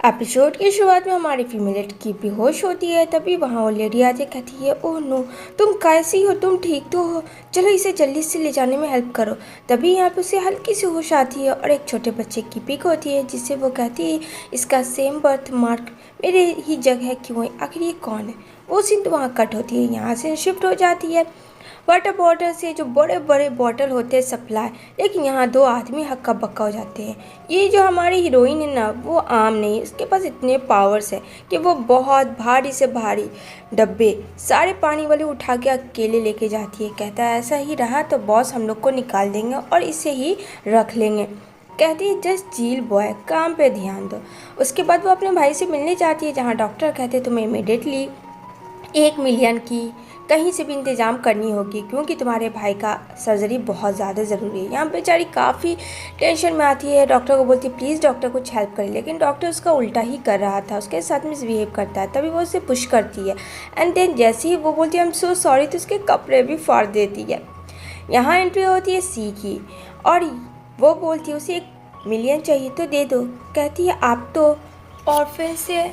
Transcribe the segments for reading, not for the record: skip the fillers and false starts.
Episode की शुरुआत में हमारी फीमेल की बेहोश होती है। तभी वहाँ वो लेडी आती कहती है, ओह नो, तुम कैसी हो, तुम ठीक तो हो, चलो इसे जल्दी से ले जाने में हेल्प करो। तभी यहाँ पे उसे हल्की सी होश आती है और एक छोटे बच्चे की पिक होती है जिससे वो कहती है, इसका सेम बर्थ मार्क मेरे ही जगह है, क्यों है, आखिर ये कौन है। वो सीन तो वहाँ कट होती है, यहाँ से शिफ्ट हो जाती है वाटर बॉटल से, जो बड़े बड़े बॉटल होते हैं सप्लाई। लेकिन यहाँ दो आदमी हक्का बक्का हो जाते हैं। ये जो हमारी हीरोइन है ना, वो आम नहीं, उसके पास इतने पावर्स है कि वो बहुत भारी से भारी डब्बे सारे पानी वाले उठा के अकेले लेके जाती है। कहता है ऐसा ही रहा तो बॉस हम लोग को निकाल देंगे और इसे ही रख लेंगे। कहती है जस्ट जील बॉय, काम पे ध्यान दो। उसके बाद वो अपने भाई से मिलने जाती है, जहाँ डॉक्टर कहते हैं तुम्हें इमीडिएटली 1 मिलियन की कहीं से भी इंतज़ाम करनी होगी, क्योंकि तुम्हारे भाई का सर्जरी बहुत ज़्यादा ज़रूरी है। यहाँ बेचारी काफ़ी टेंशन में आती है, डॉक्टर को बोलती है प्लीज़ डॉक्टर कुछ हेल्प करें, लेकिन डॉक्टर उसका उल्टा ही कर रहा था, उसके साथ मिसबिहेव करता है। तभी वो उसे पुश करती है एंड देन जैसे ही वो बोलती है आई एम सो सॉरी, तो उसके कपड़े भी फाड़ देती है। यहाँ एंट्री होती है सी की और वो बोलती है उसे 1 मिलियन चाहिए तो दे दो। कहती है आप तो ऑर्फन से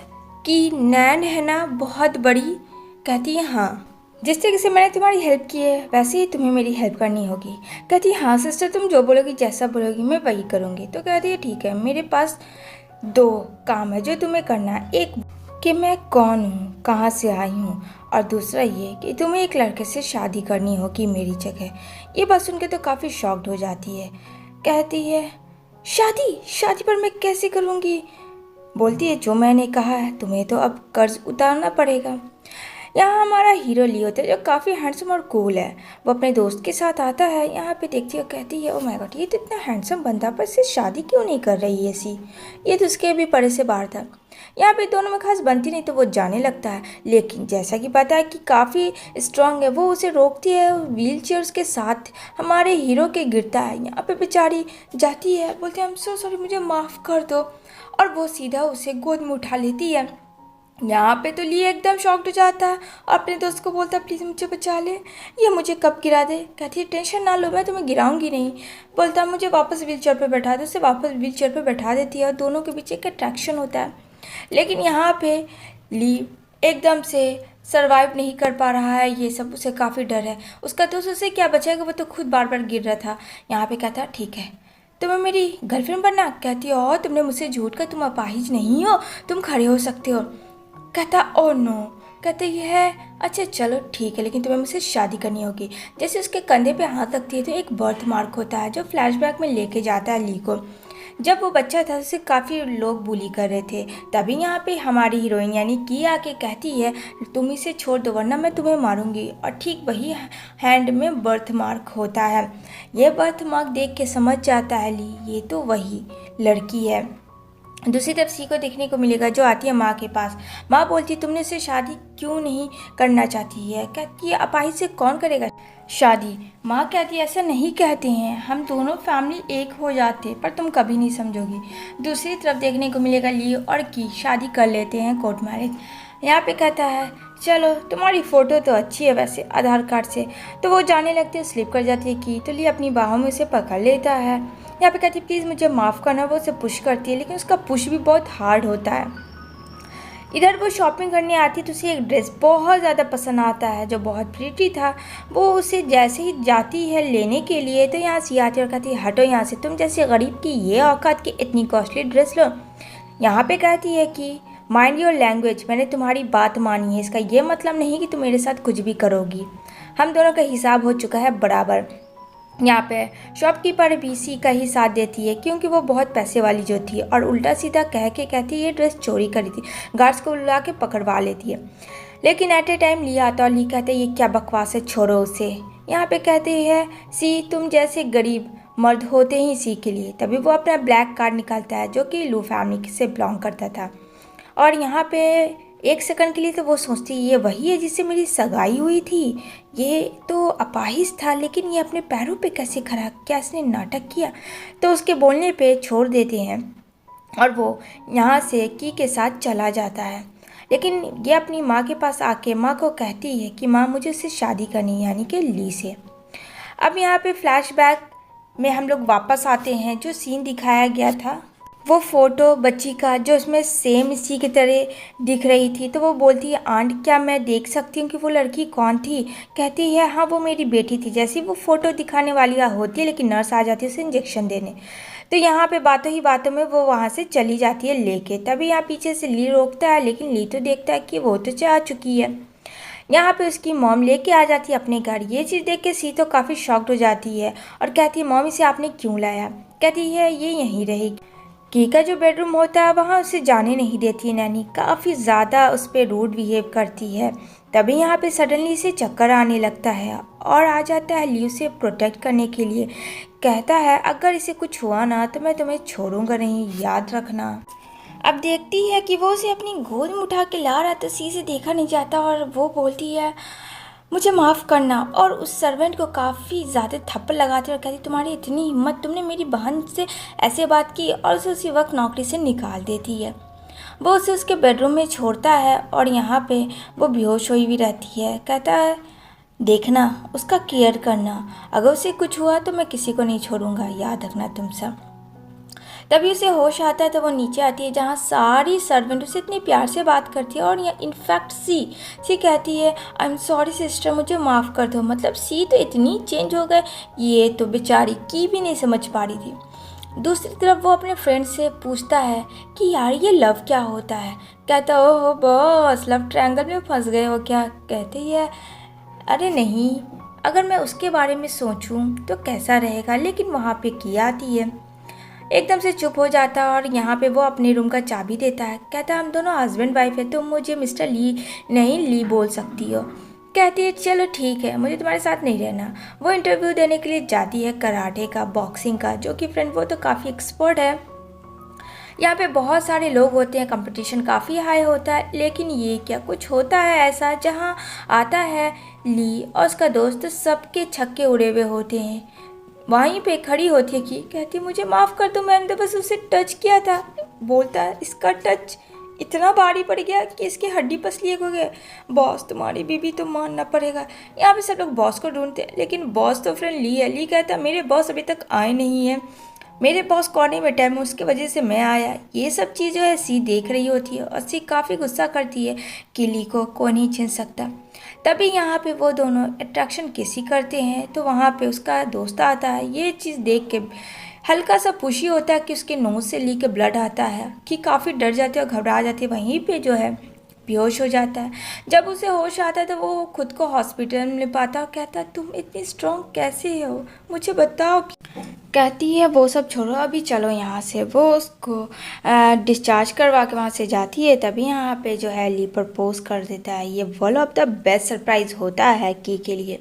की नैन है ना, बहुत बड़ी। कहती है हाँ, जिस तरीके से मैंने तुम्हारी हेल्प की है वैसे ही तुम्हें मेरी हेल्प करनी होगी। कहती है हाँ सिस्टर, तुम जो बोलोगी जैसा बोलोगी मैं वही करूँगी। तो कहती है ठीक है, मेरे पास 2 काम है जो तुम्हें करना है। एक कि मैं कौन हूँ, कहाँ से आई हूँ, और दूसरा ये कि तुम्हें एक लड़के से शादी करनी होगी मेरी जगह। ये बात सुन के तो काफ़ी शॉक्ड हो जाती है। कहती है शादी शादी पर मैं कैसे करूँगी। बोलती है जो मैंने कहा है, तुम्हें तो अब कर्ज उतारना पड़ेगा। यहाँ हमारा हीरो लियो होता है जो काफ़ी हैंडसम और कूल है। वो अपने दोस्त के साथ आता है, यहाँ पे देखती है, कहती है ओह माय गॉड, ये तो इतना हैंडसम बंदा पर इससे शादी क्यों नहीं कर रही है सी। ये तो उसके भी परे से बाहर था। यहाँ पे दोनों में खास बनती नहीं तो वो जाने लगता है, लेकिन जैसा कि पता है कि काफ़ी स्ट्रांग है, वो उसे रोकती है। व्हील चेयर के साथ हमारे हीरो के गिरता है। यहाँ पे बेचारी जाती है, बोलती है आई एम सो सॉरी, मुझे माफ़ कर दो, और वो सीधा उसे गोद में उठा लेती है। यहाँ पे तो लिए एकदम शॉक्ड हो जाता है और अपने दोस्त को बोलता है प्लीज़ मुझे बचा ले, ये मुझे कब गिरा दे। कहती है टेंशन ना लो, मैं तुम्हें गिराऊंगी नहीं। बोलता मुझे वापस व्हील चेयर पर बैठा दे, उसे वापस व्हील चेयर पर बैठा देती है और दोनों के बीच एक अट्रैक्शन होता है। लेकिन यहाँ पे ली एकदम से सर्वाइव नहीं कर पा रहा है, ये सब उसे काफ़ी डर है। उसका दोस्त उसे क्या बचाएगा, वो तो खुद बार बार गिर रहा था। यहाँ पे कहता ठीक है तुम्हें मेरी गर्लफ्रेंड बनना। कहती है और तुमने मुझसे झूठ कर, तुम अपाहिज नहीं हो, तुम खड़े हो सकते हो। कहता ओ नो। कहते ये है अच्छा चलो ठीक है, लेकिन तुम्हें मुझसे शादी करनी होगी। जैसे उसके कंधे पे हाथ रखती है तो एक बर्थ मार्क होता है जो फ्लैशबैक में लेके जाता है ली को। जब वो बच्चा था उसे काफ़ी लोग बुली कर रहे थे। तभी यहाँ पे हमारी हीरोइन यानी की आके कहती है तुम इसे छोड़ दो वरना मैं तुम्हें मारूंगी। और ठीक वही हैंड में बर्थ मार्क होता है। ये बर्थ मार्क देख के समझ जाता है ली ये तो वही लड़की है। दूसरी तरफ सी को देखने को मिलेगा जो आती है माँ के पास। माँ बोलती है तुमने उससे शादी क्यों नहीं करना चाहती है। कहती है अपाहिज से कौन करेगा शादी। माँ कहती है ऐसा नहीं कहते हैं, हम दोनों फैमिली एक हो जाते, पर तुम कभी नहीं समझोगी। दूसरी तरफ देखने को मिलेगा ली और की शादी कर लेते हैं कोर्ट मैरिज। यहाँ पे कहता है चलो तुम्हारी फ़ोटो तो अच्छी है वैसे आधार कार्ड से। तो वो जाने लगती है, स्लिप कर जाती है की, तो ली अपनी बाहों में उसे पकड़ लेता है। यहाँ पे कहती है प्लीज़ मुझे माफ़ करना। वो उसे पुश करती है, लेकिन उसका पुश भी बहुत हार्ड होता है। इधर वो शॉपिंग करने आती है तो उसे एक ड्रेस बहुत ज़्यादा पसंद आता है जो बहुत प्रीटी था। वो उसे जैसे ही जाती है लेने के लिए तो यहाँ से आती है और कहती है हटो यहाँ से, तुम जैसे गरीब की ये औकात की इतनी कॉस्टली ड्रेस लो। यहाँ पे कहती है कि माइंड योर लैंग्वेज, मैंने तुम्हारी बात मानी है, इसका ये मतलब नहीं कि तुम मेरे साथ कुछ भी करोगी। हम दोनों का हिसाब हो चुका है बराबर। यहाँ पे शॉपकीपर भी सी का ही साथ देती है क्योंकि वो बहुत पैसे वाली जो थी, और उल्टा सीधा कह के कहती है ये ड्रेस चोरी करी थी। गार्ड्स को बुला के पकड़वा लेती है। लेकिन एट ए टाइम ली आता और ली कहते ये क्या बकवास है, छोड़ो उसे। यहाँ पे कहते हैं सी तुम जैसे गरीब मर्द होते ही सी के लिए। तभी वो अपना ब्लैक कार्ड निकालता है जो कि लू फैमिली से बिलोंग करता था। और यहाँ पे एक सेकंड के लिए तो वो सोचती ये वही है जिससे मेरी सगाई हुई थी। ये तो अपाहिज था, लेकिन ये अपने पैरों पे कैसे खड़ा, क्या इसने नाटक किया। तो उसके बोलने पे छोड़ देते हैं और वो यहाँ से की के साथ चला जाता है। लेकिन ये अपनी माँ के पास आके माँ को कहती है कि माँ मुझे उससे शादी करनी है, यानी कि ली से। अब यहाँ पे फ्लैशबैक में हम लोग वापस आते हैं, जो सीन दिखाया गया था वो फ़ोटो बच्ची का जो उसमें सेम इसी की तरह दिख रही थी, तो वो बोलती है आंट क्या मैं देख सकती हूँ कि वो लड़की कौन थी? कहती है हाँ वो मेरी बेटी थी। जैसे ही वो फ़ोटो दिखाने वाली होती है लेकिन नर्स आ जाती है उसे इंजेक्शन देने। तो यहाँ पे बातों ही बातों में वो वहाँ से चली जाती है लेके। तभी यहाँ पीछे से ली रोकता है लेकिन ली तो देखता है कि वो तो जा चुकी है। यहाँ पे उसकी मॉम लेके आ जाती है अपने घर। ये चीज़ देख के सी तो काफ़ी शॉक्ड हो जाती है और कहती है मॉम इसे आपने क्यों लाया? कहती है ये यहीं रहेगी। की का जो बेडरूम होता है वहाँ उसे जाने नहीं देती है नैनी, काफ़ी ज़्यादा उस पर रूड बिहेव करती है। तभी यहाँ पे सडनली इसे चक्कर आने लगता है और आ जाता है ली उसे प्रोटेक्ट करने के लिए। कहता है अगर इसे कुछ हुआ ना तो मैं तुम्हें छोड़ूंगा नहीं, याद रखना। अब देखती है कि वो उसे अपनी गोद में उठा के ला रहा, तो सी से देखा नहीं जाता और वो बोलती है मुझे माफ़ करना, और उस सर्वेंट को काफ़ी ज़्यादा थप्पड़ लगाती है और कहती तुम्हारी इतनी हिम्मत, तुमने मेरी बहन से ऐसे बात की, और उसे उसी वक्त नौकरी से निकाल देती है। वो उसे उसके बेडरूम में छोड़ता है और यहाँ पे वो बेहोश हुई भी रहती है। कहता है देखना उसका केयर करना, अगर उसे कुछ हुआ तो मैं किसी को नहीं छोड़ूंगा, याद रखना तुम सब। तभी उसे होश आता है तो वो नीचे आती है जहाँ सारी सर्वेंट उसे इतनी प्यार से बात करती है और ये इनफैक्ट सी कहती है आई एम सॉरी सिस्टर, मुझे माफ़ कर दो। मतलब सी तो इतनी चेंज हो गए, ये तो बेचारी की भी नहीं समझ पा रही थी। दूसरी तरफ वो अपने फ्रेंड से पूछता है कि यार ये लव क्या होता है? कहता ओहो बॉस लव ट्रायंगल में फंस गए हो क्या? कहती है अरे नहीं, अगर मैं उसके बारे में सोचूं तो कैसा रहेगा, लेकिन वहाँ पे की आती है। एकदम से चुप हो जाता है और यहाँ पे वो अपने रूम का चाबी देता है। कहता है हम दोनों हस्बैंड वाइफ है, तुम मुझे मिस्टर ली नहीं ली बोल सकती हो। कहती है चलो ठीक है, मुझे तुम्हारे साथ नहीं रहना। वो इंटरव्यू देने के लिए जाती है कराटे का, बॉक्सिंग का, जो कि फ्रेंड वो तो काफ़ी एक्सपर्ट है। यहाँ पे बहुत सारे लोग होते हैं, कंपटीशन काफ़ी हाई होता है, लेकिन ये क्या कुछ होता है ऐसा जहाँ आता है ली और उसका दोस्त, सबके छक्के उड़े हुए होते हैं। वहीं पे खड़ी होती है कि कहती मुझे माफ़ कर दो, मैंने तो बस उसे टच किया था। बोलता है इसका टच इतना भारी पड़ गया कि इसकी हड्डी पसली हो गए। बॉस तुम्हारी बीबी तो मानना पड़ेगा। यहाँ पे सब लोग बॉस को ढूंढते हैं लेकिन बॉस तो फ्रेंड ली है। ली कहता है मेरे बॉस अभी तक आए नहीं हैं, मेरे बॉस कोने में टाइम है उसकी वजह से मैं आया। ये सब चीज़ जो है सी देख रही होती है और सी काफ़ी गुस्सा करती है कि ली को नहीं छीन सकता। तभी यहाँ पे वो दोनों अट्रैक्शन किसी करते हैं तो वहाँ पे उसका दोस्त आता है। ये चीज़ देख के हल्का सा पुशी होता है कि उसके नोज से ली के ब्लड आता है कि काफ़ी डर जाती है और घबरा जाती है। वहीं पे जो है बेहोश हो जाता है। जब उसे होश आता है तो वो खुद को हॉस्पिटल में ले पाता है और कहता है तुम इतनी स्ट्रॉन्ग कैसे हो, मुझे बताओ। कहती है वो सब छोड़ो अभी चलो यहाँ से। वो उसको डिस्चार्ज करवा के वहाँ से जाती है। तभी यहाँ पे जो है ली प्रपोज कर देता है। ये one of the best surprise होता है की के लिए।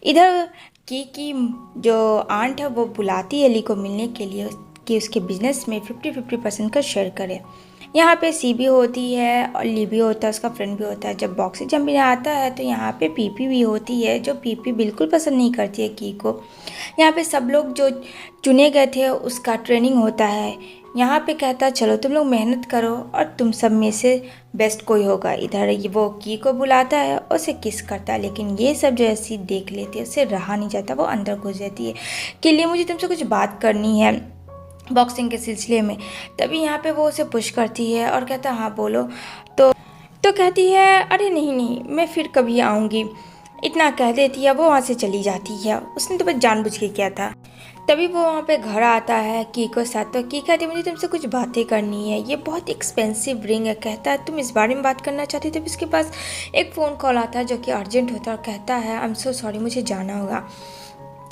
इधर की जो आंट है वो बुलाती है ली को मिलने के लिए कि उसके बिजनेस में 50-50% का शेयर करे। यहाँ पे सी भी होती है और ली भी होता है, उसका फ्रेंड भी होता है। जब बॉक्सिंग चैंपियन आता है तो यहाँ पे पीपी भी होती है, जो पीपी बिल्कुल पसंद नहीं करती है की को। यहाँ पे सब लोग जो चुने गए थे उसका ट्रेनिंग होता है। यहाँ पे कहता है चलो तुम लोग मेहनत करो और तुम सब में से बेस्ट कोई होगा। इधर ये वो की को बुलाता है और उसे किस करता है, लेकिन ये सब जो ऐसी देख लेती है उससे रहा नहीं जाता। वो अंदर घुस जाती है कि लिए मुझे तुमसे कुछ बात करनी है बॉक्सिंग के सिलसिले में। तभी यहाँ पे वो उसे पुश करती है और कहता है हाँ बोलो। तो कहती है अरे नहीं मैं फिर कभी आऊँगी, इतना कह देती है। वो वहाँ से चली जाती है, उसने तो बस जानबूझ के किया था। तभी वो वहाँ पे घर आता है की को साथ। तो की कहती है मुझे तुमसे कुछ बातें करनी है, ये बहुत एक्सपेंसिव रिंग है। कहता है तुम इस बारे में बात करना चाहती हो? तभी उसके पास एक फ़ोन कॉल आता है जो कि अर्जेंट होता है और कहता है आई एम सो सॉरी मुझे जाना होगा।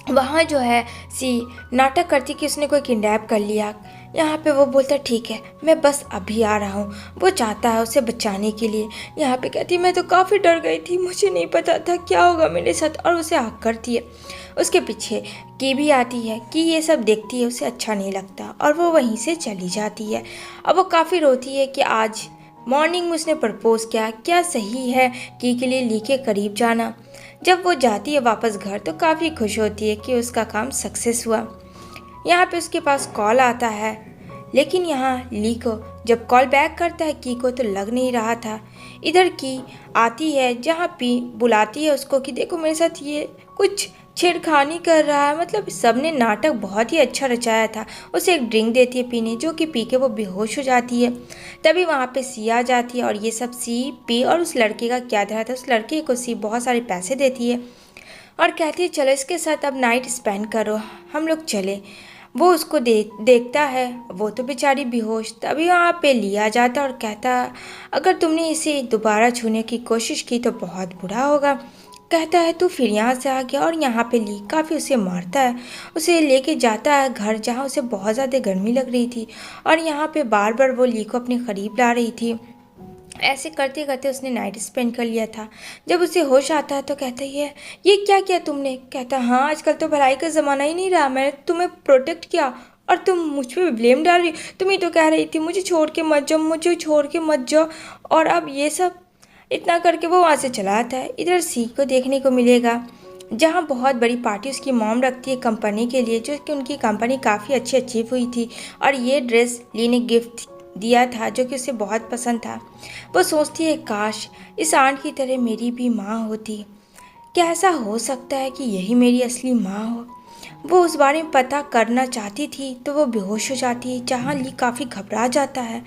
वहाँ जो है सी नाटक करती कि उसने कोई किडनैप कर लिया। यहाँ पे वो बोलता है ठीक है मैं बस अभी आ रहा हूँ। वो चाहता है उसे बचाने के लिए। यहाँ पे कहती मैं तो काफ़ी डर गई थी, मुझे नहीं पता था क्या होगा मेरे साथ, और उसे आग करती है। उसके पीछे की भी आती है कि ये सब देखती है, उसे अच्छा नहीं लगता और वो वहीं से चली जाती है। अब वो काफ़ी रोती है कि आज मॉर्निंग में उसने प्रपोज़ किया, क्या सही है की के लिए ली के करीब जाना। जब वो जाती है वापस घर तो काफ़ी खुश होती है कि उसका काम सक्सेस हुआ। यहाँ पे उसके पास कॉल आता है, लेकिन यहाँ ली को जब कॉल बैक करता है की को तो लग नहीं रहा था। इधर की आती है जहाँ पी बुलाती है उसको कि देखो मेरे साथ ये कुछ छेड़खानी कर रहा है। मतलब सबने नाटक बहुत ही अच्छा रचाया था। उसे एक ड्रिंक देती है पीने, जो कि पी के वो बेहोश हो जाती है। तभी वहाँ पे सी आ जाती है और ये सब सी पी और उस लड़के का क्या धरा था, उस लड़के को सी बहुत सारे पैसे देती है और कहती है चलो इसके साथ अब नाइट स्पेंड करो, हम लोग चले। वो उसको देखता है, वो तो बेचारी बेहोश। तभी वहाँ पे लिया जाता और कहता अगर तुमने इसे दोबारा छूने की कोशिश की तो बहुत बुरा होगा। कहता है तू फिर यहाँ से आ गया। और यहाँ पे ली काफ़ी उसे मारता है, उसे लेके जाता है घर जहाँ उसे बहुत ज़्यादा गर्मी लग रही थी और यहाँ पे बार बार वो ली को अपने करीब ला रही थी। ऐसे करते करते उसने नाइट स्पेंड कर लिया था। जब उसे होश आता है तो कहता ही है ये क्या किया तुमने। कहता हाँ आजकल तो भलाई का ज़माना ही नहीं रहा, मैंने तुम्हें प्रोटेक्ट किया और तुम मुझ पे ब्लेम डाल रही। तुम ही तो कह रही थी मुझे छोड़ के मत जाओ, मुझे छोड़ के मत जाओ, और अब ये सब। इतना करके वो वहाँ से चला आता है। इधर सी को देखने को मिलेगा जहाँ बहुत बड़ी पार्टी उसकी मॉम रखती है कंपनी के लिए, जो कि उनकी कंपनी काफ़ी अच्छी अचीव हुई थी और ये ड्रेस ली ने गिफ्ट दिया था जो कि उसे बहुत पसंद था। वो सोचती है काश इस आंट की तरह मेरी भी माँ होती, क्या ऐसा हो सकता है कि यही मेरी असली माँ हो। वो उस बारे में पता करना चाहती थी तो वो बेहोश हो जाती है, जहाँ ली काफ़ी घबरा जाता है।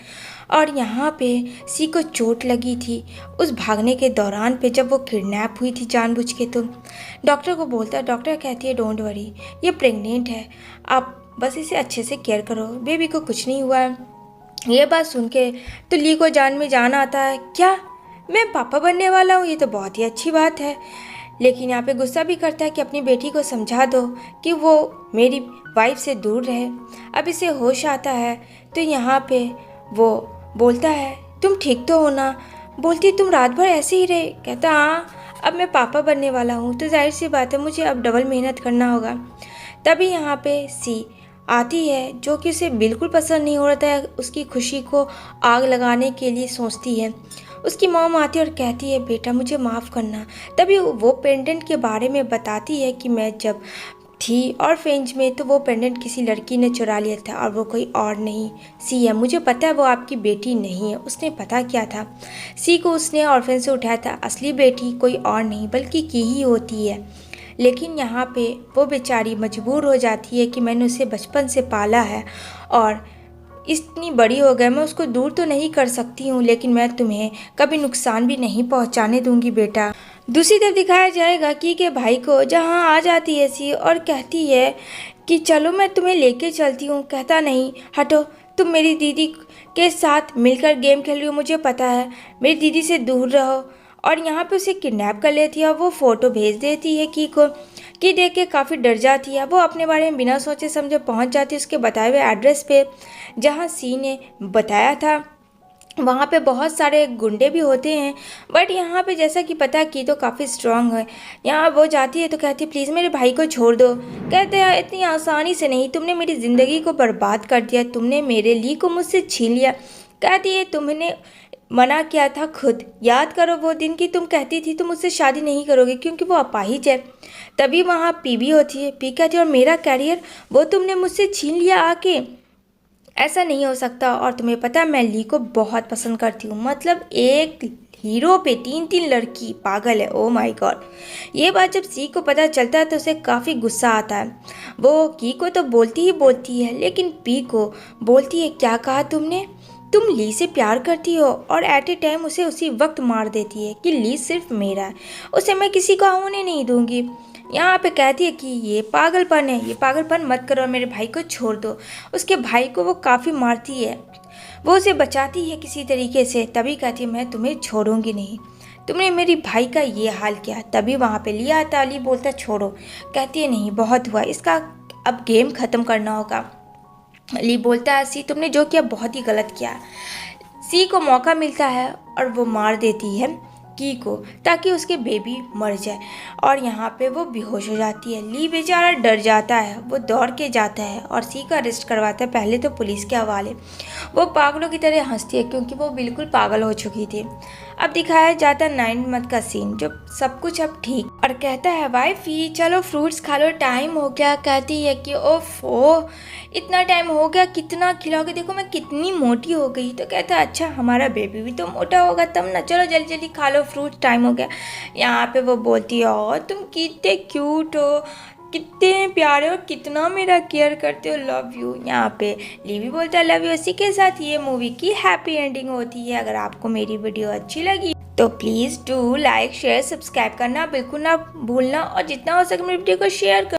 और यहाँ पे सी को चोट लगी थी उस भागने के दौरान पे, जब वो किडनैप हुई थी जानबूझ के। तो डॉक्टर को बोलता है, डॉक्टर कहती है डोंट वरी, ये प्रेग्नेंट है, आप बस इसे अच्छे से केयर करो, बेबी को कुछ नहीं हुआ है। ये बात सुन के तो ली को जान में जान आता है, क्या मैं पापा बनने वाला हूँ, ये तो बहुत ही अच्छी बात है। लेकिन यहाँ पे गुस्सा भी करता है कि अपनी बेटी को समझा दो कि वो मेरी वाइफ से दूर रहे। अब इसे होश आता है तो यहाँ पे वो बोलता है तुम ठीक तो हो ना। बोलती तुम रात भर ऐसे ही रहे। कहता हाँ अब मैं पापा बनने वाला हूँ तो जाहिर सी बात है मुझे अब डबल मेहनत करना होगा। तभी यहाँ पे सी आती है जो कि उसे बिल्कुल पसंद नहीं हो रहा था, उसकी खुशी को आग लगाने के लिए सोचती है। उसकी मॉम आती है और कहती है बेटा मुझे माफ़ करना। तभी वो पेंडेंट के बारे में बताती है कि मैं जब थी और फेंज में तो वो पेंडेंट किसी लड़की ने चुरा लिया था और वो कोई और नहीं सी है। मुझे पता है वो आपकी बेटी नहीं है। उसने पता किया था सी को, उसने ऑर्फन से उठाया था। असली बेटी कोई और नहीं बल्कि की ही होती है। लेकिन यहाँ पे वो बेचारी मजबूर हो जाती है कि मैंने उसे बचपन से पाला है और इतनी बड़ी हो गई, मैं उसको दूर तो नहीं कर सकती हूँ, लेकिन मैं तुम्हें कभी नुकसान भी नहीं पहुँचाने दूंगी बेटा। दूसरी तरफ दिखाया जाएगा की के भाई को, जहाँ आ जाती है सी और कहती है कि चलो मैं तुम्हें लेके चलती हूँ। कहता नहीं हटो, तुम मेरी दीदी के साथ मिलकर गेम खेल रही हो, मुझे पता है, मेरी दीदी से दूर रहो। और यहाँ पे उसे किडनैप कर लेती है और वो फ़ोटो भेज देती है की को। की देख के काफ़ी डर जाती है। वो अपने बारे में बिना सोचे समझे पहुँच जाती है उसके बताए हुए एड्रेस पे जहाँ सी ने बताया था। वहाँ पे बहुत सारे गुंडे भी होते हैं, बट यहाँ पे जैसा कि पता की तो काफ़ी स्ट्रांग है। यहाँ वो जाती है तो कहती है प्लीज़ मेरे भाई को छोड़ दो। कहते हैं इतनी आसानी से नहीं, तुमने मेरी ज़िंदगी को बर्बाद कर दिया, तुमने मेरे ली को मुझसे छीन लिया। कहती है तुमने मना किया था खुद, याद करो वो दिन की तुम कहती थी तुम मुझसे शादी नहीं करोगे क्योंकि वो अपाहिज है। तभी वहाँ पी भी होती है। पी कहती है और मेरा कैरियर वो तुमने मुझसे छीन लिया आके, ऐसा नहीं हो सकता। और तुम्हें पता है मैं ली को बहुत पसंद करती हूँ। मतलब एक हीरो पे तीन तीन लड़की पागल है। Oh my God. ये बात जब सी को पता चलता है तो उसे काफ़ी गुस्सा आता है। वो की को तो बोलती ही बोलती है, लेकिन पी को बोलती है क्या कहा तुमने, तुम ली से प्यार करती हो, और एट ए टाइम उसे उसी वक्त मार देती है कि ली सिर्फ मेरा है, उसे मैं किसी को होने नहीं दूंगी। यहाँ पे कहती है कि ये पागलपन है, ये पागलपन मत करो, मेरे भाई को छोड़ दो। उसके भाई को वो काफ़ी मारती है, वो उसे बचाती है किसी तरीके से। तभी कहती है मैं तुम्हें छोड़ूंगी नहीं, तुमने मेरी भाई का ये हाल किया। तभी वहाँ पे लिया आता, ली बोलता छोड़ो। कहती है नहीं बहुत हुआ, इसका अब गेम ख़त्म करना होगा। ली बोलता है सी तुमने जो किया बहुत ही गलत किया। सी को मौका मिलता है और वो मार देती है की को ताकि उसके बेबी मर जाए, और यहाँ पे वो बेहोश हो जाती है। ली बेचारा डर जाता है, वो दौड़ के जाता है और सी का अरेस्ट करवाता है, पहले तो पुलिस के हवाले। वो पागलों की तरह हंसती है क्योंकि वो बिल्कुल पागल हो चुकी थी। अब दिखाया जाता 9 मंथ का सीन, जो सब कुछ अब ठीक और कहता है वाइफी चलो फ्रूट्स खा लो, टाइम हो गया। कहती है कि ओफो इतना टाइम हो गया, कितना खिलाओगे, देखो मैं कितनी मोटी हो गई। तो कहता है अच्छा हमारा बेबी भी तो मोटा होगा तब ना, चलो जल्दी जल्दी खा लो फ्रूट, टाइम हो गया। यहाँ पे वो बोलती है और तुम कितने क्यूट हो, कितने प्यारे हो, कितना मेरा केयर करते हो, लव यू। यहाँ पे लीवी बोलता है लव यू। इसी के साथ ये मूवी की हैप्पी एंडिंग होती है। अगर आपको मेरी वीडियो अच्छी लगी तो please do like share subscribe करना बिल्कुल ना भूलना, और जितना हो सके मेरी वीडियो को शेयर कर